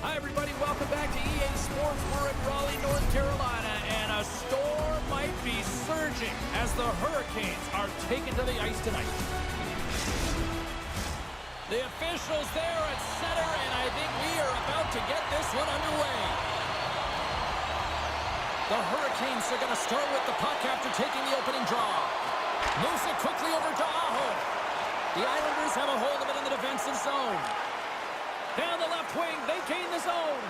Hi, everybody. Welcome back to EA Sports. We're in Raleigh, North Carolina, and a storm might be surging as the Hurricanes are taken to the ice tonight. The officials there at center, and I think we are about to get this one underway. The Hurricanes are going to start with the puck after taking the opening draw. Moves it quickly over to Aho. The Islanders have a hold of it in the defensive zone. Down the left wing, they gain the zone.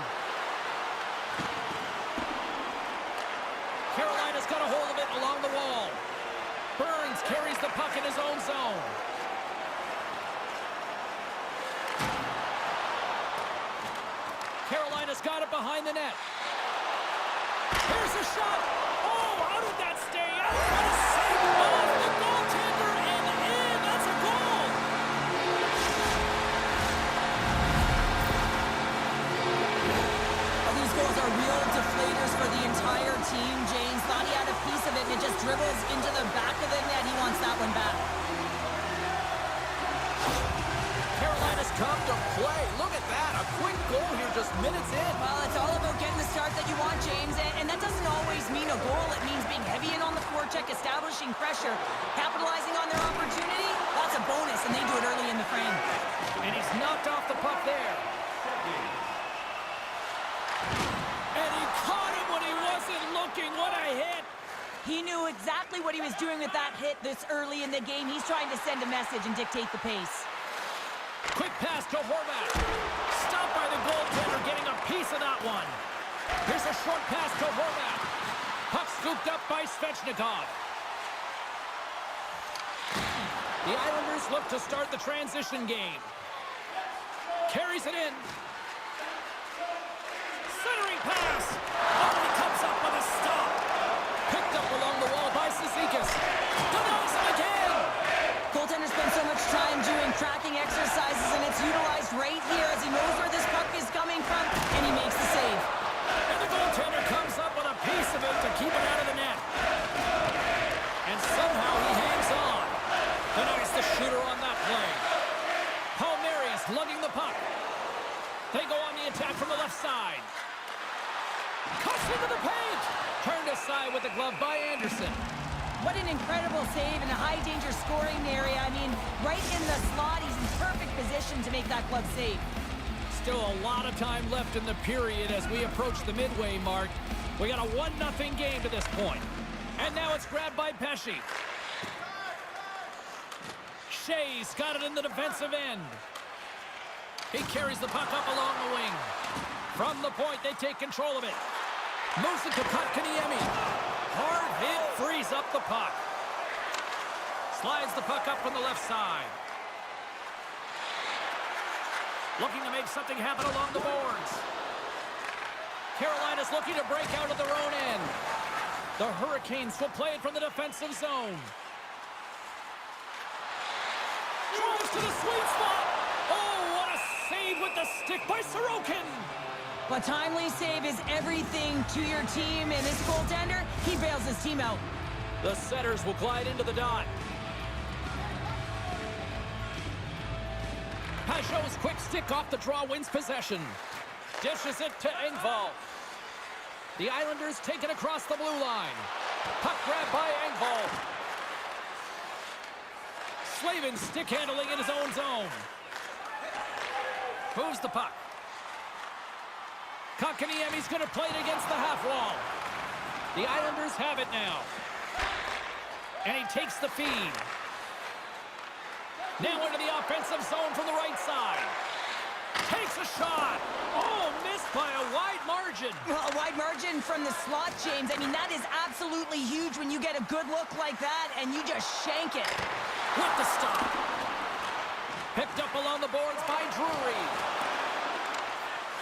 Carolina's got a hold of it along the wall. Burns carries the puck in his own zone. Carolina's got it behind the net. Here's a shot. Oh, how did that stay out? What a save off the goaltender and in. That's a goal. These goals are real deflators for the entire team. James thought he had a piece of it, and it just dribbles into the back of the net. He wants that one back. Carolina's come to play. Look at that. A quick goal here just minutes in. Well, it's all about getting the start that you want, James, and that doesn't always mean a goal. It means being heavy in on the forecheck, establishing pressure, capitalizing on their opportunity. That's a bonus, and they do it early in the frame. And he's knocked off the puck there. And he caught him when he wasn't looking. What a hit. He knew exactly what he was doing with that hit this early in the game. He's trying to send a message and dictate the pace. Quick pass to Horvat. Stopped by the goaltender, getting a piece of that one. Here's a short pass to Horvat. Puck scooped up by Svechnikov. The Islanders look to start the transition game. Carries it in. Centering pass. Oh, he comes up with a stop. Picked up along the wall by Cizikas. Denies him again. Goaltender spends so much time doing tracking exercises, and it's utilized right here as he knows where this puck is coming from, and he makes the save. And the goaltender comes up with a piece of it to keep it out of the net. And somehow he hangs on. Denies the shooter on that play. Palmieri's lugging the puck. They go on the attack from the left side. Cuts into the paint. Turned aside with the glove by Anderson. What an incredible save in a high-danger scoring area. I mean, right in the slot, he's in perfect position to make that glove save. Still a lot of time left in the period as we approach the midway mark. We got a 1-0 game to this point. And now it's grabbed by Pesce. Shea's got it in the defensive end. He carries the puck up along the wing. From the point, they take control of it. Moves it to Kotkaniemi. Hard hit, frees up the puck. Slides the puck up from the left side. Looking to make something happen along the boards. Carolina's looking to break out of their own end. The Hurricanes will play it from the defensive zone. Drives to the sweet spot. Oh, what a save with the stick by Sorokin. A timely save is everything to your team, and this goaltender, he bails his team out. The setters will glide into the dot. Pajot's quick stick off the draw wins possession. Dishes it to Engvall. The Islanders take it across the blue line. Puck grab by Engvall. Slavin stick handling in his own zone. Moves the puck. Kotkaniemi's going to play it against the half wall. The Islanders have it now. And he takes the feed. Now into the offensive zone from the right side. Takes a shot. Oh, missed by a wide margin. Well, a wide margin from the slot, James. I mean, that is absolutely huge when you get a good look like that and you just shank it. With the stop. Picked up along the boards by Drury.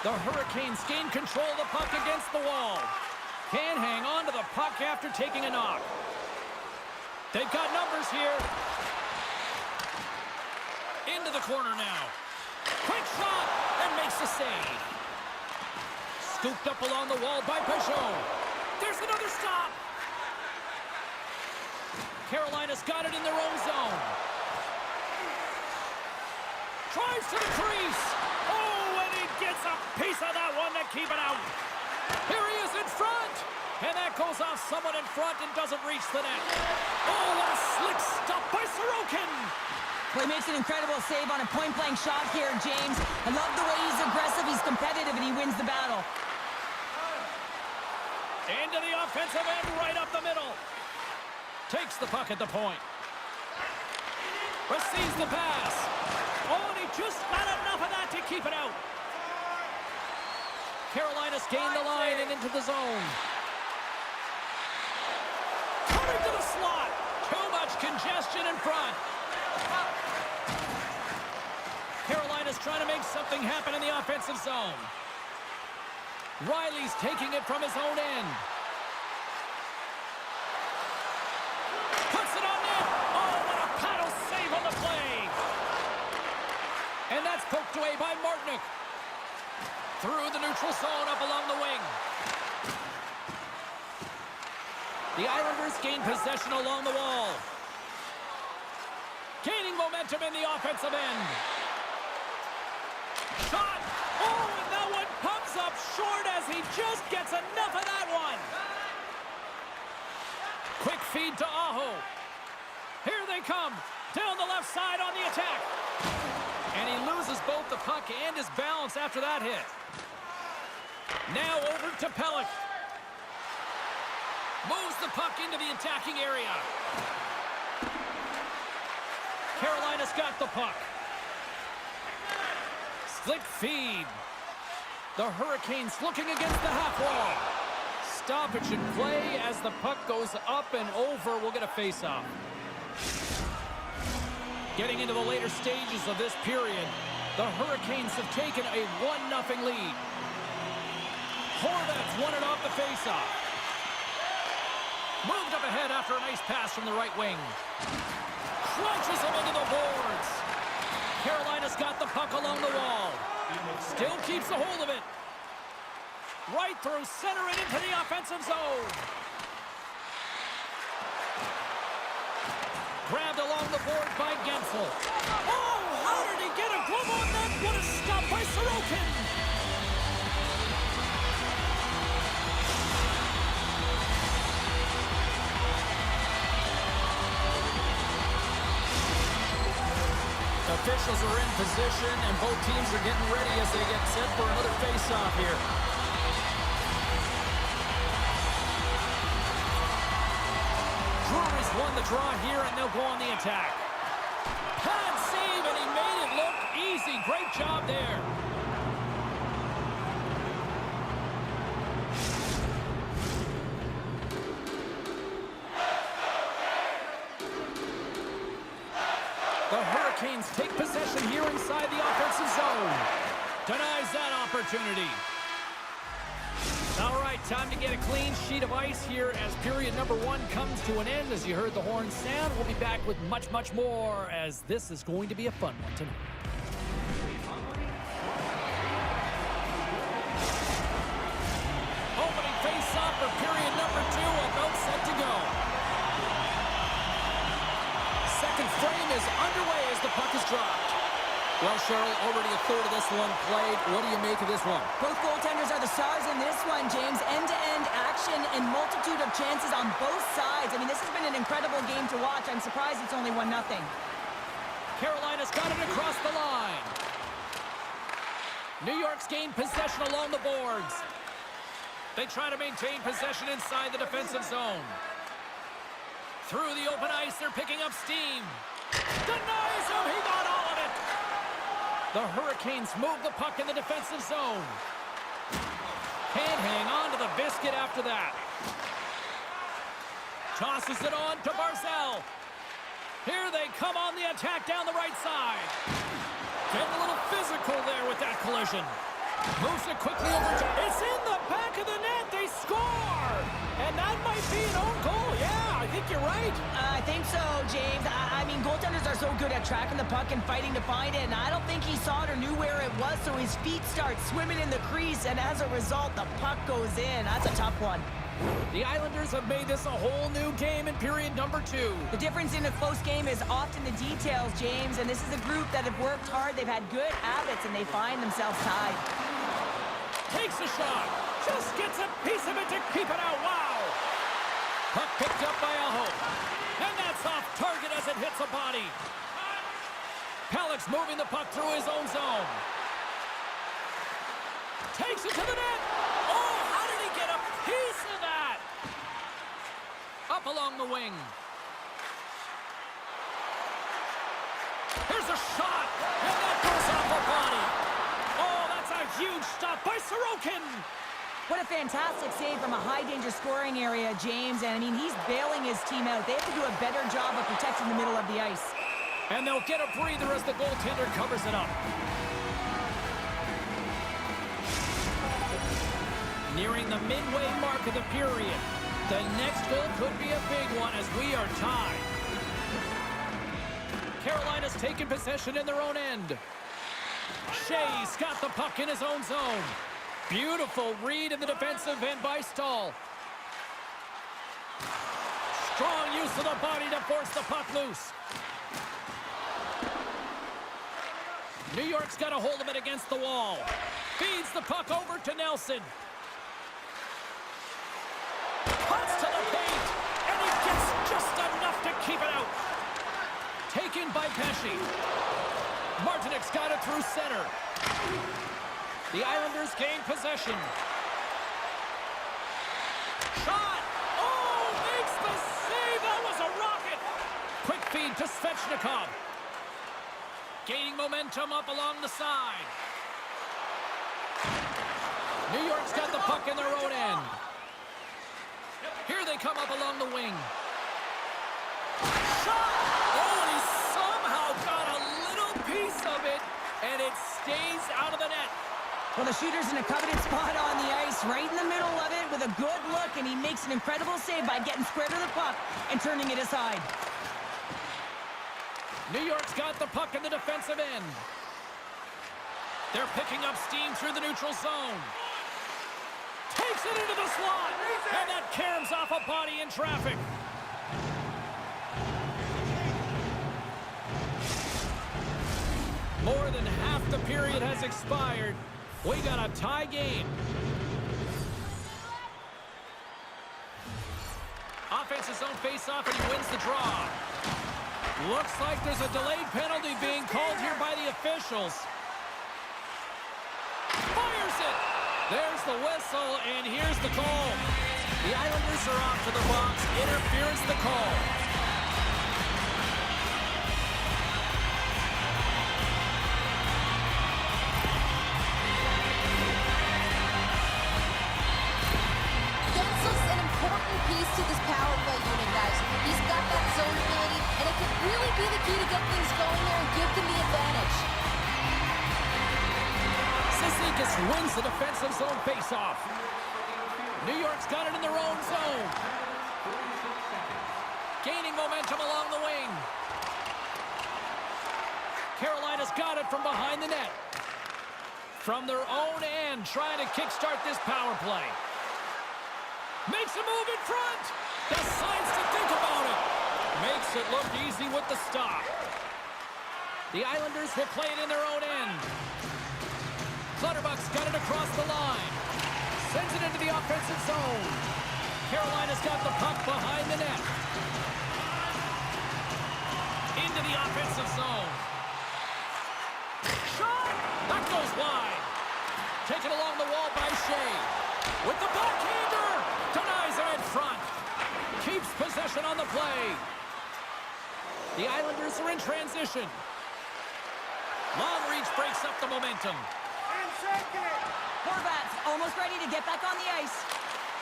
The Hurricanes gain control of the puck against the wall. Can't hang on to the puck after taking a knock. They've got numbers here. Into the corner now. Quick shot and makes the save. Scooped up along the wall by Pajot. There's another stop. Carolina's got it in their own zone. Drives to the crease. Oh, and he gets a piece of that Throws off someone in front and doesn't reach the net. Oh, what a slick stop by Sorokin. Well, he makes an incredible save on a point-blank shot here, James. I love the way he's aggressive, he's competitive, and he wins the battle. Into the offensive end, right up the middle. Takes the puck at the point. Receives the pass. Oh, and he just got enough of that to keep it out. Carolina's gained the line and into the zone. Coming to the slot. Too much congestion in front. Carolina's trying to make something happen in the offensive zone. Riley's taking it from his own end. Puts it on net. Oh, what a paddle save on the play. And that's poked away by Martinook. Through the neutral zone, up along the wing. The Islanders gain possession along the wall. Gaining momentum in the offensive end. Shot! Oh, and that one comes up short as he just gets enough of that one. Quick feed to Aho. Here they come. Down the left side on the attack. And he loses both the puck and his balance after that hit. Now over to Pelech. Moves the puck into the attacking area. Carolina's got the puck. Slick feed. The Hurricanes looking against the half wall. Stoppage in play as the puck goes up and over. We'll get a face-off. Getting into the later stages of this period, the Hurricanes have taken a 1-0 lead. Horvats won it off the face-off. Moved up ahead after a nice pass from the right wing. Crunches him into the boards. Carolina's got the puck along the wall. Still keeps a hold of it. Right through center and into the offensive zone. Grabbed along the board by Gensel. Oh, how did he get a glove on that? What a stop by Sorokin. Officials are in position, and both teams are getting ready as they get set for another face-off here. Drury's won the draw here, and they'll go on the attack. Pad save, and he made it look easy. Great job there. The Hurricanes take possession here inside the offensive zone. Denies that opportunity. All right, time to get a clean sheet of ice here as period number 1 comes to an end. As you heard the horn sound, we'll be back with much, much more as this is going to be a fun one tonight. Opening face-off for period number 2, about set to go. Second frame is underway as the puck is dropped. Well, Cheryl, already a third of this one played. What do you make of this one? Both goaltenders are the stars in this one, James. End-to-end action and multitude of chances on both sides. I mean, this has been an incredible game to watch. I'm surprised it's only 1-0. Carolina's got it across the line. New York's gained possession along the boards. They try to maintain possession inside the defensive zone. Through the open ice, they're picking up steam. Denies him, he got all of it. The Hurricanes move the puck in the defensive zone. Can't hang on to the biscuit after that. Tosses it on to Barzal. Here they come on the attack down the right side. Getting a little physical there with that collision. Moves it quickly over to... It's in the back of the net. They score! And that might be an own goal. Yeah, I think you're right. I think so, James. I mean, goaltenders are so good at tracking the puck and fighting to find it, and I don't think he saw it or knew where it was, so his feet start swimming in the crease, and as a result, the puck goes in. That's a tough one. The Islanders have made this a whole new game in period number 2. The difference in a close game is often the details, James, and this is a group that have worked hard. They've had good habits, and they find themselves tied. Takes a shot. Just gets a piece of it to keep it out. Wow. Puck picked up by Aho. And that's off target as it hits a body. Pellick's moving the puck through his own zone. Takes it to the net. Oh, how did he get a piece of that? Up along the wing. Here's a shot, and that goes off a body. Oh, that's a huge stop by Sorokin. What a fantastic save from a high-danger scoring area, James. And, I mean, he's bailing his team out. They have to do a better job of protecting the middle of the ice. And they'll get a breather as the goaltender covers it up. Nearing the midway mark of the period. The next goal could be a big one as we are tied. Carolina's taken possession in their own end. Shea's got the puck in his own zone. Beautiful read in the defensive end by Stahl. Strong use of the body to force the puck loose. New York's got a hold of it against the wall. Feeds the puck over to Nelson. Puts to the paint, and he gets just enough to keep it out. Taken by Pesce. Martinik's got it through center. The Islanders gain possession. Shot! Oh, makes the save! That was a rocket! Quick feed to Svechnikov. Gaining momentum up along the side. New York's got the puck in their own end. Here they come up along the wing. Shot! Oh, and he somehow got a little piece of it, and it stays out of the net. Well, the shooter's in a coveted spot on the ice, right in the middle of it with a good look, and he makes an incredible save by getting square to the puck and turning it aside. New York's got the puck in the defensive end. They're picking up steam through the neutral zone. Takes it into the slot, and that caroms off a body in traffic. More than half the period has expired. We got a tie game. Offense's own face-off, and he wins the draw. Looks like there's a delayed penalty being called here by the officials. Fires it! There's the whistle, and here's the call. The Islanders are off to the box. Interference the call. Gensel's an important piece to this power play unit, guys. He's got that zone ability, and it could really be the key to get things going there and give them the advantage. Cizikas wins the defensive zone faceoff. New York's got it in their own zone. Gaining momentum along the wing. Carolina's got it from behind the net. From their own end, trying to kickstart this power play. Makes a move in front. Decides to think about it. Makes it look easy with the stop. The Islanders will play it in their own end. Clutterbuck's got it across the line. Sends it into the offensive zone. Carolina's got the puck behind the net. Into the offensive zone. Shot! That goes wide. Taken along the wall by Shea. With the backhander. Denies it in front. Keeps possession on the play. The Islanders are in transition. Long reach breaks up the momentum. Horvat's almost ready to get back on the ice.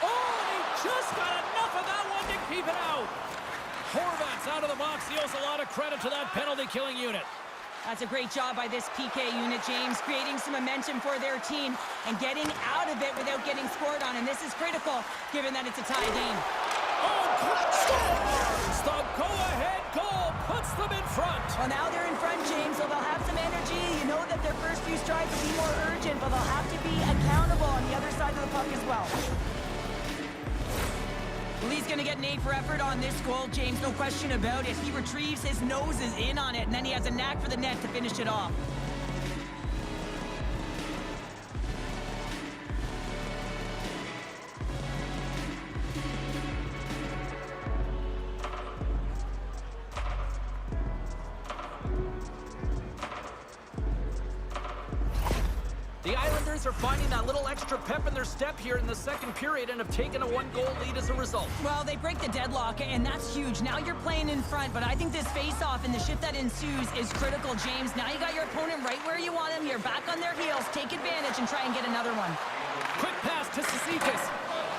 Oh, he just got enough of that one to keep it out. Horvat's out of the box. He owes a lot of credit to that penalty-killing unit. That's a great job by this PK unit, James, creating some momentum for their team and getting out of it without getting scored on. And this is critical, given that it's a tie game. Oh, Clark scores! The go-ahead goal puts them in front. Well, now they're in front, James, so they'll have some energy. You know that their first few strides will be more urgent, but they'll have to be accountable on the other side of the puck as well. Well, he's going to get an A for effort on this goal, James, no question about it. He retrieves his noses in on it, and then he has a knack for the net to finish it off. The Islanders are finding that little extra pep in their step here in the second period and have taken a one-goal lead as a result. Well, they break the deadlock, and that's huge. Now you're playing in front, but I think this face-off and the shift that ensues is critical, James. Now you got your opponent right where you want him. You're back on their heels. Take advantage and try and get another one. Quick pass to Cizikas.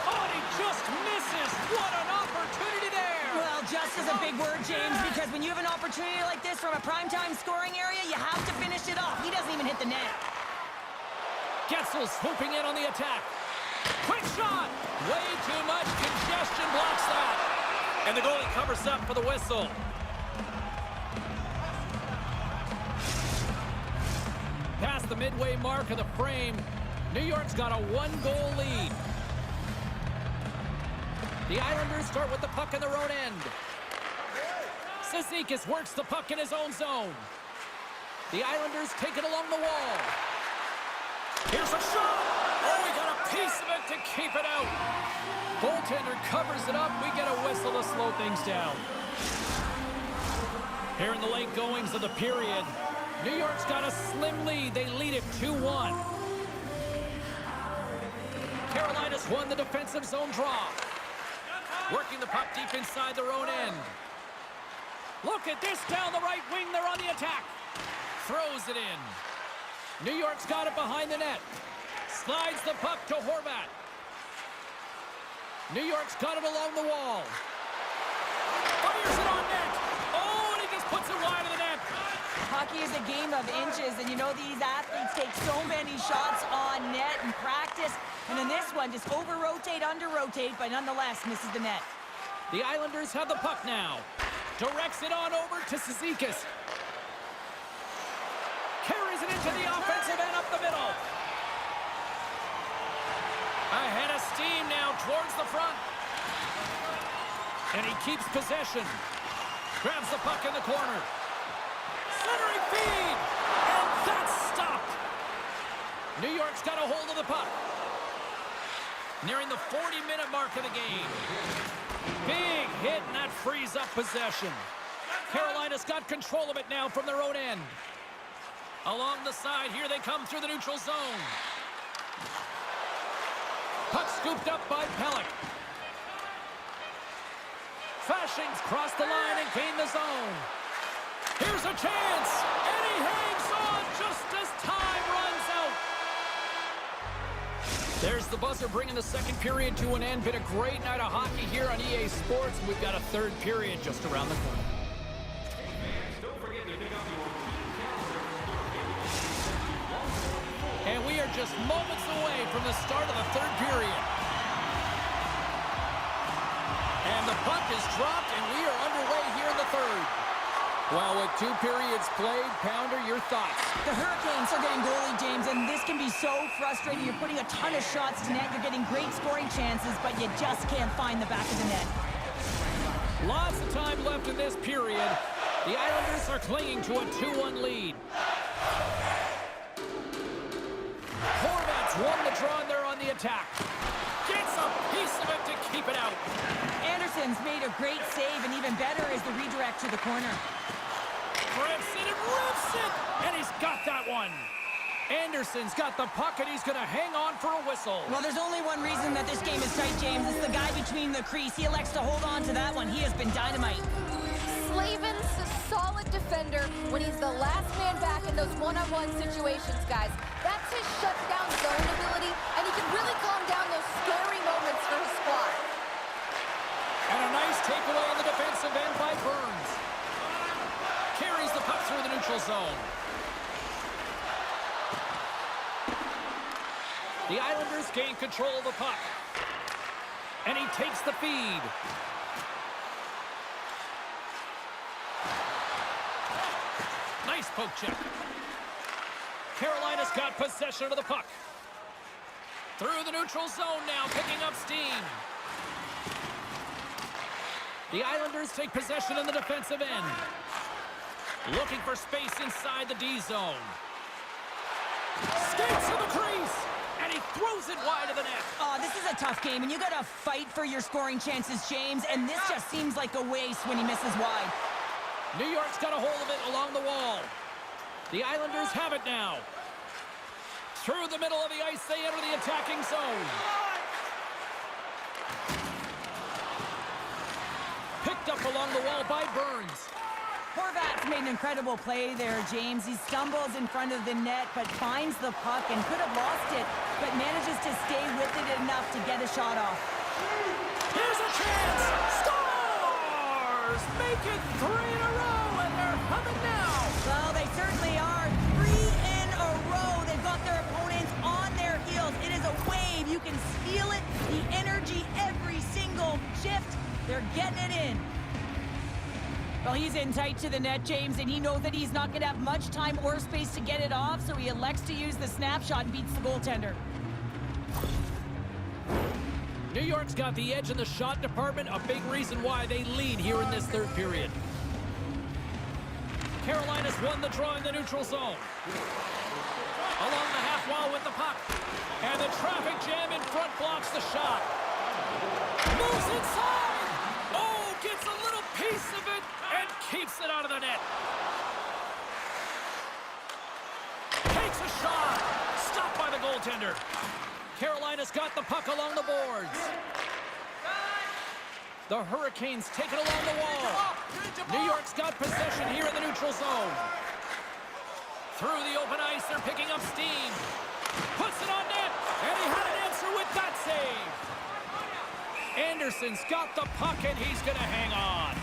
Oh, and he just misses. What an opportunity there. Well, just is a big word, James, because when you have an opportunity like this from a primetime scoring area, you have to finish it off. He doesn't even hit the net. Getzel swooping in on the attack. Quick shot. Way too much congestion blocks that. And the goalie covers up for the whistle. Past the midway mark of the frame, New York's got a one-goal lead. The Islanders start with the puck in their own end. Cizikas works the puck in his own zone. The Islanders take it along the wall. Here's a shot! Oh, we got a piece of it to keep it out. Goaltender covers it up. We get a whistle to slow things down. Here in the late goings of the period, New York's got a slim lead. They lead it 2-1. Carolina's won the defensive zone draw. Working the puck deep inside their own end. Look at this down the right wing. They're on the attack. Throws it in. New York's got it behind the net. Slides the puck to Horvat. New York's got it along the wall. Fires it on net. Oh, and he just puts it wide of the net. Hockey is a game of inches, and you know these athletes take so many shots on net in practice. And in this one, just over-rotate, under-rotate, but nonetheless misses the net. The Islanders have the puck now. Directs it on over to Cizikas. Carries it into the offensive end up the middle. Ahead of steam now towards the front. And he keeps possession. Grabs the puck in the corner. Centering feed. And that's stopped. New York's got a hold of the puck. Nearing the 40-minute mark of the game. Big hit, and that frees up possession. Carolina's got control of it now from their own end. Along the side, here they come through the neutral zone. Puck scooped up by Pelech. Fashings cross the line and gain the zone. Here's a chance, and he hangs on just as time runs out. There's the buzzer bringing the second period to an end. Been a great night of hockey here on EA Sports. We've got a third period just around the corner. And we are just moments away from the start of the third period. And the puck is dropped, and we are underway here in the third. Well, with two periods played, Pounder, your thoughts? The Hurricanes are getting goalie, James, and this can be so frustrating. You're putting a ton of shots to net. You're getting great scoring chances, but you just can't find the back of the net. Lots of time left in this period. The Islanders are clinging to a 2-1 lead. Horvat's won the draw, and they're on the attack. Gets a piece of it to keep it out. Anderson's made a great save, and even better is the redirect to the corner. Grips it and rips it, and he's got that one. Anderson's got the puck, and he's going to hang on for a whistle. Well, there's only one reason that this game is tight, James. It's the guy between the crease. He elects to hold on to that one. He has been dynamite. Slavin's a solid defender when he's the last man back in those one-on-one situations, guys. That's his shutdown zone ability, and he can really calm down those scary moments for his squad. And a nice takeaway in the defensive end by Burns. Carries the puck through the neutral zone. The Islanders gain control of the puck. And he takes the feed. Nice poke check. Carolina's got possession of the puck. Through the neutral zone now, picking up steam. The Islanders take possession in the defensive end. Looking for space inside the D zone. Skates to the crease, and he throws it wide of the net. Oh, this is a tough game, and you got to fight for your scoring chances, James, and this just seems like a waste when he misses wide. New York's got a hold of it along the wall. The Islanders have it now. Through the middle of the ice, they enter the attacking zone. Picked up along the wall by Burns. Horvat's made an incredible play there, James. He stumbles in front of the net, but finds the puck and could have lost it, but manages to stay with it enough to get a shot off. Here's a chance! Stars! Make it 3 in a row, and they're humming now! Well, they certainly are. 3 in a row. They've got their opponents on their heels. It is a wave. You can feel it, the energy every single shift. They're getting it in. Well, he's in tight to the net, James, and he knows that he's not going to have much time or space to get it off, so he elects to use the snapshot and beats the goaltender. New York's got the edge in the shot department, a big reason why they lead here in this third period. Carolina's won the draw in the neutral zone. Along the half wall with the puck. And the traffic jam in front blocks the shot. Moves inside! Oh, gets a little piece of it and keeps it out of the net. Takes a shot. Stopped by the goaltender. Carolina's got the puck along the boards. The Hurricanes take it along the wall. New York's got possession here in the neutral zone. Through the open ice, they're picking up steam. Puts it on net, and he had an answer with that save. Anderson's got the puck, and he's going to hang on.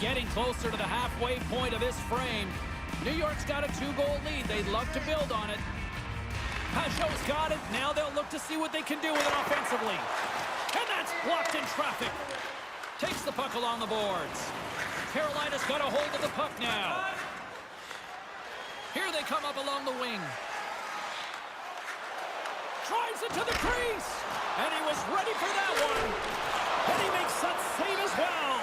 Getting closer to the halfway point of this frame. New York's got a 2-goal lead. They'd love to build on it. Pajot's got it. Now they'll look to see what they can do with it offensively. And that's blocked in traffic. Takes the puck along the boards. Carolina's got a hold of the puck now. Here they come up along the wing. Drives it to the crease. And he was ready for that one. And he makes that save as well.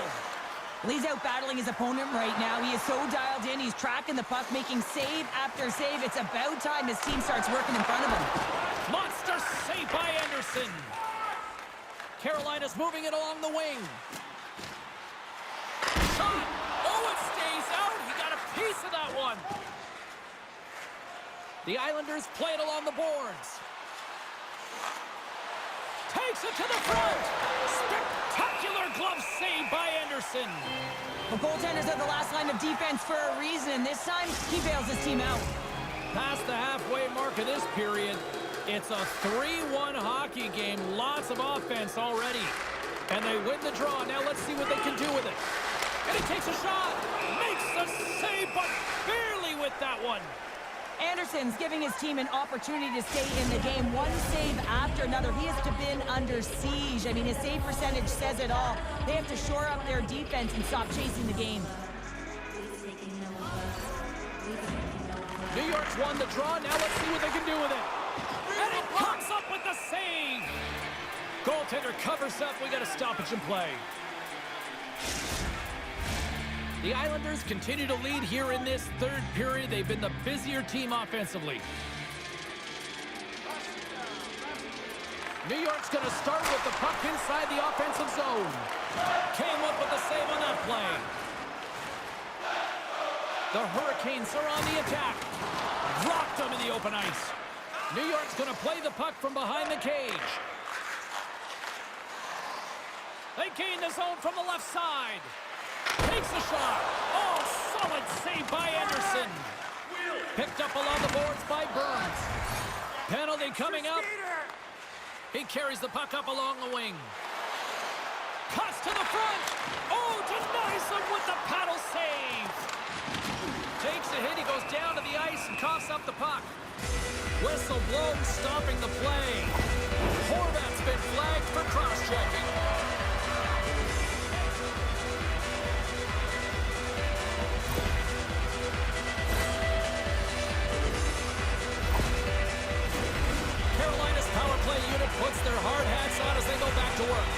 Well, he's out battling his opponent right now. He is so dialed in. He's tracking the puck, making save after save. It's about time his team starts working in front of him. Monster save by Anderson. Carolina's moving it along the wing. Shot. Oh, it stays out. He got a piece of that one. The Islanders play it along the boards. Takes it to the front. Spectacular glove save by Anderson. The goaltenders are the last line of defense for a reason. This time, he bails his team out. Past the halfway mark of this period, it's a 3-1 hockey game. Lots of offense already. And they win the draw. Now let's see what they can do with it. And he takes a shot. Makes the save, but barely with that one. Anderson's giving his team an opportunity to stay in the game. One save after another. He has been under siege. I mean, his save percentage says it all. They have to shore up their defense and stop chasing the game. New York's won the draw. Now let's see what they can do with it. And it comes up with the save. Goaltender covers up. We got a stoppage in play. The Islanders continue to lead here in this third period. They've been the busier team offensively. New York's going to start with the puck inside the offensive zone. Came up with the save on that play. The Hurricanes are on the attack. Rocked them in the open ice. New York's going to play the puck from behind the cage. They gain the zone from the left side. Takes the shot. Oh, solid save by Anderson. Picked up along the boards by Burns. Penalty coming up. He carries the puck up along the wing. Cuts to the front. Oh, denies him with the paddle save. Takes a hit. He goes down to the ice and coughs up the puck. Whistle blown, stopping the play. Horvat's been flagged for cross-checking. Puts their hard hats on as they go back to work.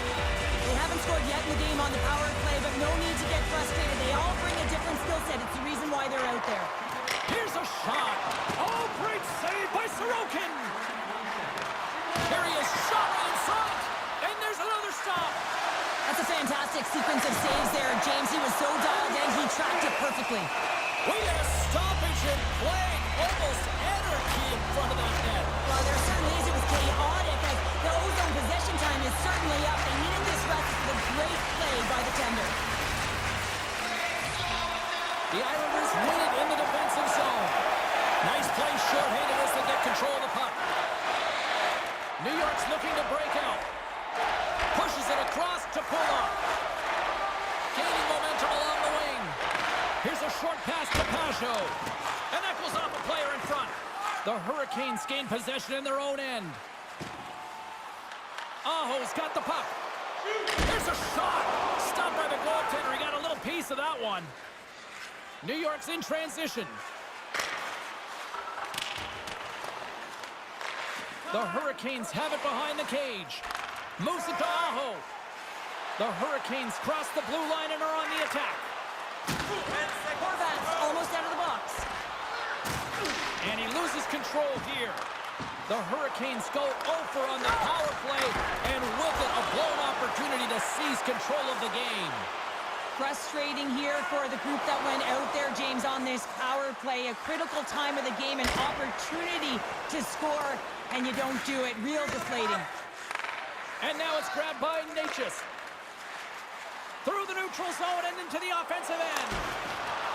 They haven't scored yet in the game on the power play, but no need to get frustrated. They all bring a different skill set. It's the reason why they're out there. Here's a shot. Oh, great save by Sorokin. Here he is, shot in front. And there's another stop. That's a fantastic sequence of saves there, James. He was so dialed in, he tracked it perfectly. We got a stop. certainly is. It was chaotic as the ozone possession time is certainly up. They needed this rest for the great play by the tender. The Islanders win it in the defensive zone. Nice play short-handed as they get control of the puck. New York's looking to break out. Pushes it across to Pulock. Gaining momentum along the wing. Here's a short pass to Pajot. And that goes off a player in front. The Hurricanes gain possession in their own end. Aho's got the puck. There's a shot. Stopped by the goaltender. He got a little piece of that one. New York's in transition. The Hurricanes have it behind the cage. Moves it to Aho. The Hurricanes cross the blue line and are on the attack. Horvat's almost out of the box. And he loses control here. The Hurricanes go over on the power play, and with it, a blown opportunity to seize control of the game. Frustrating here for the group that went out there, James, on this power play. A critical time of the game, an opportunity to score, and you don't do it. Real deflating. And now it's grabbed by Necas. Through the neutral zone and into the offensive end.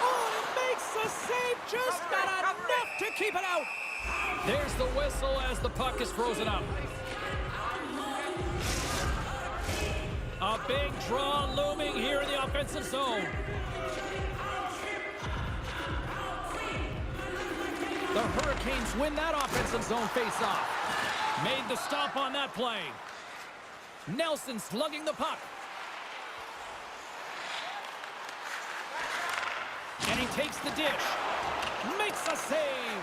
Oh, and makes the save, just not enough to keep it out. There's the whistle as the puck is frozen up. A big draw looming here in the offensive zone. The Hurricanes win that offensive zone face-off. Made the stop on that play. Nelson slugging the puck. And he takes the dish. Makes a save.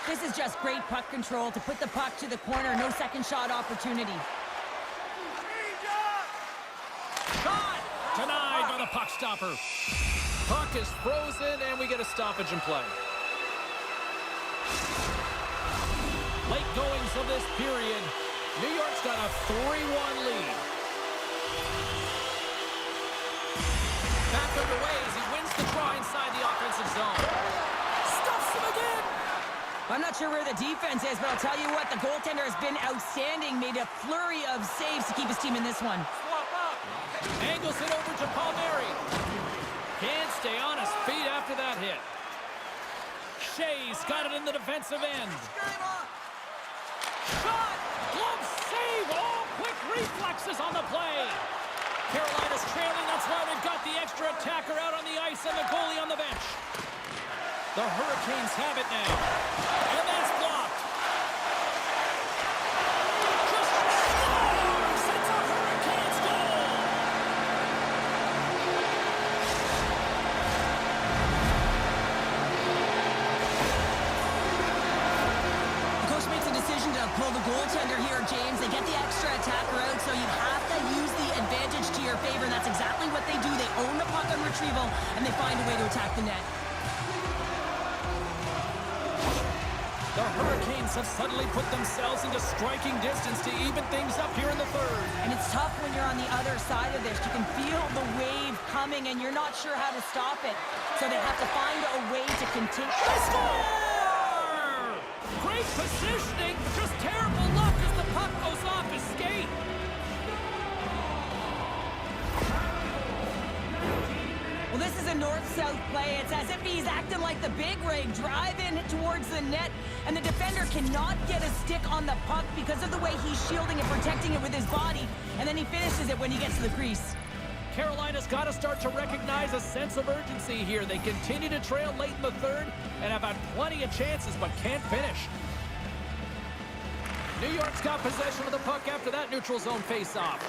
This is just great puck control to put the puck to the corner. No second shot opportunity. Shot! Denied by the puck stopper. Puck is frozen, and we get a stoppage in play. Late goings of this period. New York's got a 3-1 lead. Back underway as he wins the draw inside the offensive zone. Stuffs him again! I'm not sure where the defense is, but I'll tell you what, the goaltender has been outstanding. Made a flurry of saves to keep his team in this one. Angles it over to Palmieri. Can't stay on his feet after that hit. Shea's got it in the defensive end. Shot! Glove save! Oh, quick reflexes on the play. Carolina's trailing. That's why they've got the extra attacker out on the ice and the goalie on the bench. The Hurricanes have it now. And that's blocked. Just scores! It's a Hurricanes goal! The coach makes a decision to pull the goaltender here, James. They get the extra attacker out, so you have to use the advantage to your favor, and that's exactly what they do. They own the puck on retrieval, and they find a way to attack the net. The Hurricanes have suddenly put themselves into striking distance to even things up here in the third. And it's tough when you're on the other side of this. You can feel the wave coming, and you're not sure how to stop it. So they have to find a way to continue. They score! Great positioning, just terrible luck as the puck goes off his skate. Well, this is a north-south play. It's as if he's acting like the big rig, driving towards the net, and the defender cannot get a stick on the puck because of the way he's shielding and protecting it with his body, and then he finishes it when he gets to the crease. Carolina's got to start to recognize a sense of urgency here. They continue to trail late in the third and have had plenty of chances but can't finish. New York's got possession of the puck after that neutral zone face-off.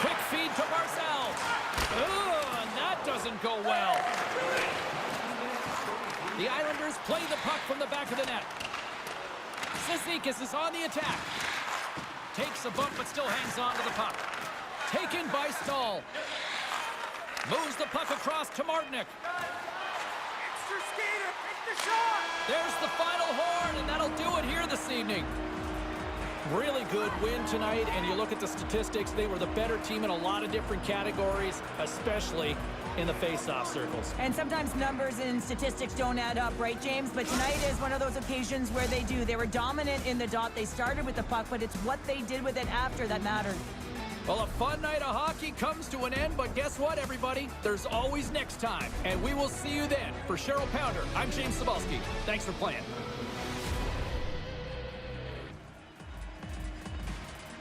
Quick feed to Barzal. Oh, and that doesn't go well. The Islanders play the puck from the back of the net. Cizikas is on the attack. Takes a bump but still hangs on to the puck. Taken by Stahl. Moves the puck across to Martinic. Extra skater, take the shot! There's the final horn, and that'll do it here this evening. Really good win tonight, and you look at the statistics, they were the better team in a lot of different categories, especially in the face-off circles. And sometimes numbers and statistics don't add up, right, James? But tonight is one of those occasions where they do. They were dominant in the dot. They started with the puck, but it's what they did with it after that mattered. Well, a fun night of hockey comes to an end, but guess what, everybody? There's always next time, and we will see you then. For Cheryl Pounder, I'm James Cybulski. Thanks for playing.